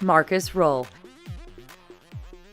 Marcus Roll.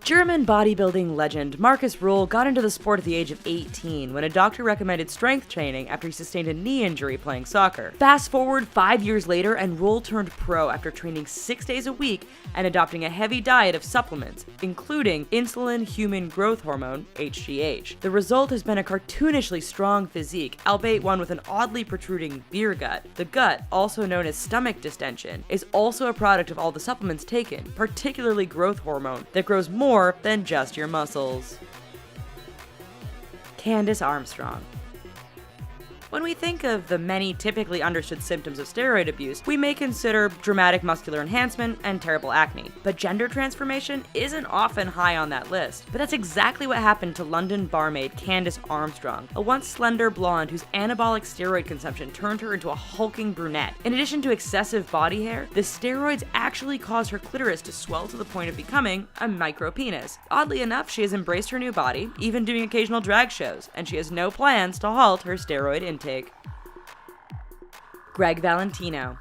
German bodybuilding legend Marcus Roll got into the sport at the age of 18 when a doctor recommended strength training after he sustained a knee injury playing soccer. Fast forward 5 years later and Roll turned pro after training 6 days a week and adopting a heavy diet of supplements, including insulin human growth hormone, HGH. The result has been a cartoonishly strong physique, albeit one with an oddly protruding beer gut. The gut, also known as stomach distension, is also a product of all the supplements taken, particularly growth hormone, that grows more than just your muscles. Candace Armstrong. When we think of the many typically understood symptoms of steroid abuse, we may consider dramatic muscular enhancement and terrible acne, but gender transformation isn't often high on that list. But that's exactly what happened to London barmaid Candace Armstrong, a once slender blonde whose anabolic steroid consumption turned her into a hulking brunette. In addition to excessive body hair, the steroids actually caused her clitoris to swell to the point of becoming a micropenis. Oddly enough, she has embraced her new body, even doing occasional drag shows, and she has no plans to halt her steroid intake. Greg Valentino.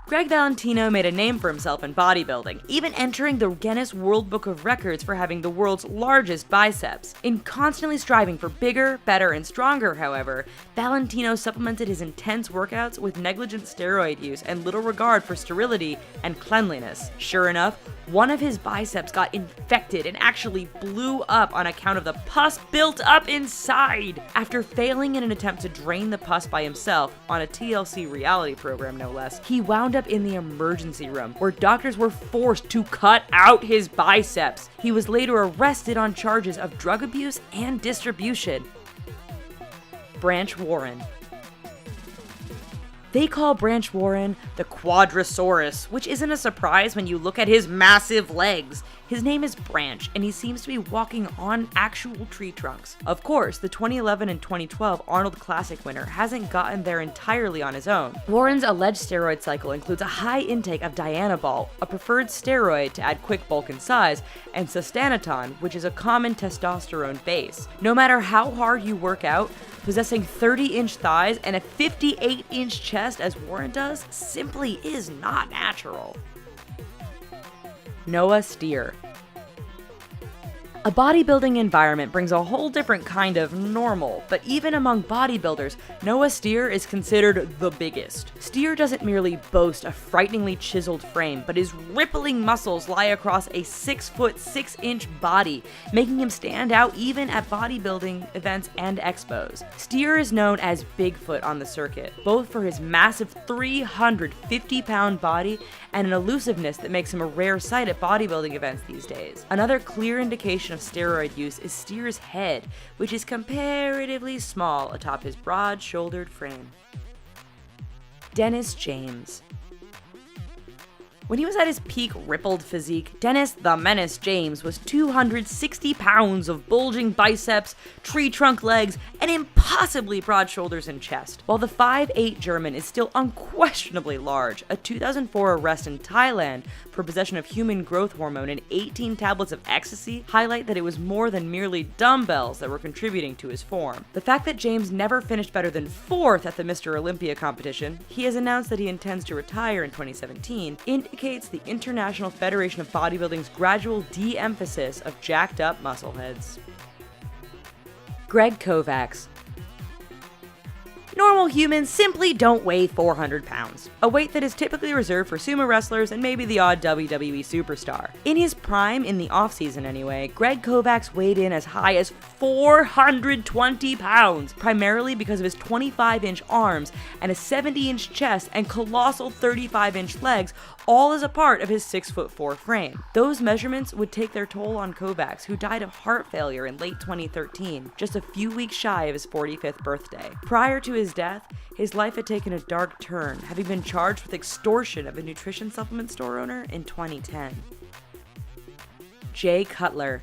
Greg Valentino made a name for himself in bodybuilding, even entering the Guinness World Book of Records for having the world's largest biceps. In constantly striving for bigger, better, and stronger, however, Valentino supplemented his intense workouts with negligent steroid use and little regard for sterility and cleanliness. Sure enough, one of his biceps got infected and actually blew up on account of the pus built up inside. After failing in an attempt to drain the pus by himself, on a TLC reality program no less, he wound up in the emergency room, where doctors were forced to cut out his biceps. He was later arrested on charges of drug abuse and distribution. Branch Warren. They call Branch Warren the Quadrosaurus, which isn't a surprise when you look at his massive legs. His name is Branch, and he seems to be walking on actual tree trunks. Of course, the 2011 and 2012 Arnold Classic winner hasn't gotten there entirely on his own. Warren's alleged steroid cycle includes a high intake of Dianabol, a preferred steroid to add quick bulk and size, and Sustanaton, which is a common testosterone base. No matter how hard you work out, possessing 30-inch thighs and a 58-inch chest as Warren does simply is not natural. Noah Steer. A bodybuilding environment brings a whole different kind of normal, but even among bodybuilders, Noah Steer is considered the biggest. Steer doesn't merely boast a frighteningly chiseled frame, but his rippling muscles lie across a 6-foot 6-inch body, making him stand out even at bodybuilding events and expos. Steer is known as Bigfoot on the circuit, both for his massive 350-pound body and an elusiveness that makes him a rare sight at bodybuilding events these days. Another clear indication of steroid use is Steer's head, which is comparatively small atop his broad-shouldered frame. Dennis James. When he was at his peak rippled physique, Dennis the Menace James was 260 pounds of bulging biceps, tree trunk legs, and impossibly broad shoulders and chest. While the 5'8" German is still unquestionably large, a 2004 arrest in Thailand for possession of human growth hormone and 18 tablets of ecstasy highlight that it was more than merely dumbbells that were contributing to his form. The fact that James never finished better than 4th at the Mr. Olympia competition, he has announced that he intends to retire in 2017, indicates the International Federation of Bodybuilding's gradual de-emphasis of jacked up muscleheads. Greg Kovacs. Normal humans simply don't weigh 400 pounds, a weight that is typically reserved for sumo wrestlers and maybe the odd WWE superstar. In his prime, in the offseason anyway, Greg Kovacs weighed in as high as 420 pounds, primarily because of his 25-inch arms and a 70-inch chest and colossal 35-inch legs, all as a part of his 6'4" frame. Those measurements would take their toll on Kovacs, who died of heart failure in late 2013, just a few weeks shy of his 45th birthday. Prior to his death, his life had taken a dark turn, having been charged with extortion of a nutrition supplement store owner in 2010. Jay Cutler.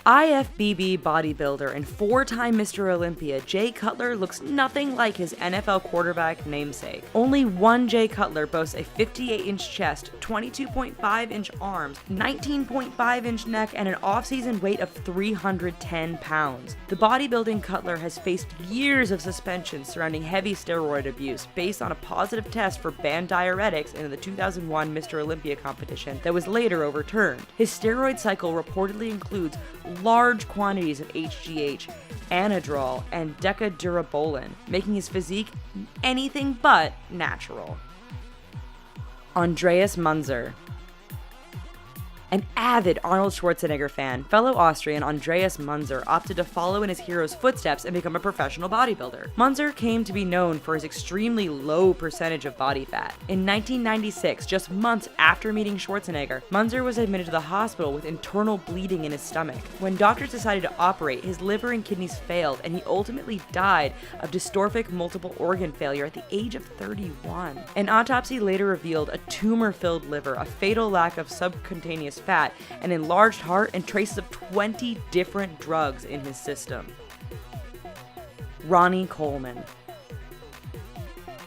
IFBB bodybuilder and 4-time Mr. Olympia Jay Cutler looks nothing like his NFL quarterback namesake. Only one Jay Cutler boasts a 58-inch chest, 22.5-inch arms, 19.5-inch neck, and an off-season weight of 310 pounds. The bodybuilding Cutler has faced years of suspension surrounding heavy steroid abuse based on a positive test for banned diuretics in the 2001 Mr. Olympia competition that was later overturned. His steroid cycle reportedly includes large quantities of HGH, Anadrol, and Decadurabolin, making his physique anything but natural. Andreas Munzer. An avid Arnold Schwarzenegger fan, fellow Austrian Andreas Munzer opted to follow in his hero's footsteps and become a professional bodybuilder. Munzer came to be known for his extremely low percentage of body fat. In 1996, just months after meeting Schwarzenegger, Munzer was admitted to the hospital with internal bleeding in his stomach. When doctors decided to operate, his liver and kidneys failed, and he ultimately died of dystrophic multiple organ failure at the age of 31. An autopsy later revealed a tumor-filled liver, a fatal lack of subcutaneous fat, an enlarged heart, and traces of 20 different drugs in his system. Ronnie Coleman.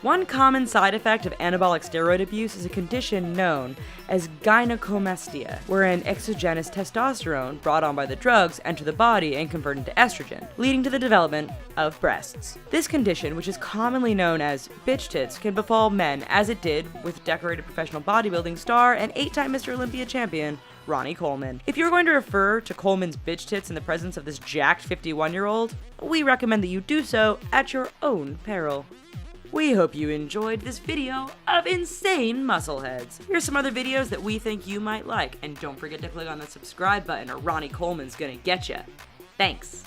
One common side effect of anabolic steroid abuse is a condition known as gynecomastia, wherein exogenous testosterone brought on by the drugs enter the body and convert into estrogen, leading to the development of breasts. This condition, which is commonly known as bitch tits, can befall men, as it did with decorated professional bodybuilding star and 8-time Mr. Olympia champion Ronnie Coleman. If you're going to refer to Coleman's bitch tits in the presence of this jacked 51-year-old, we recommend that you do so at your own peril. We hope you enjoyed this video of insane muscleheads. Here's some other videos that we think you might like, and don't forget to click on the subscribe button or Ronnie Coleman's gonna get ya. Thanks.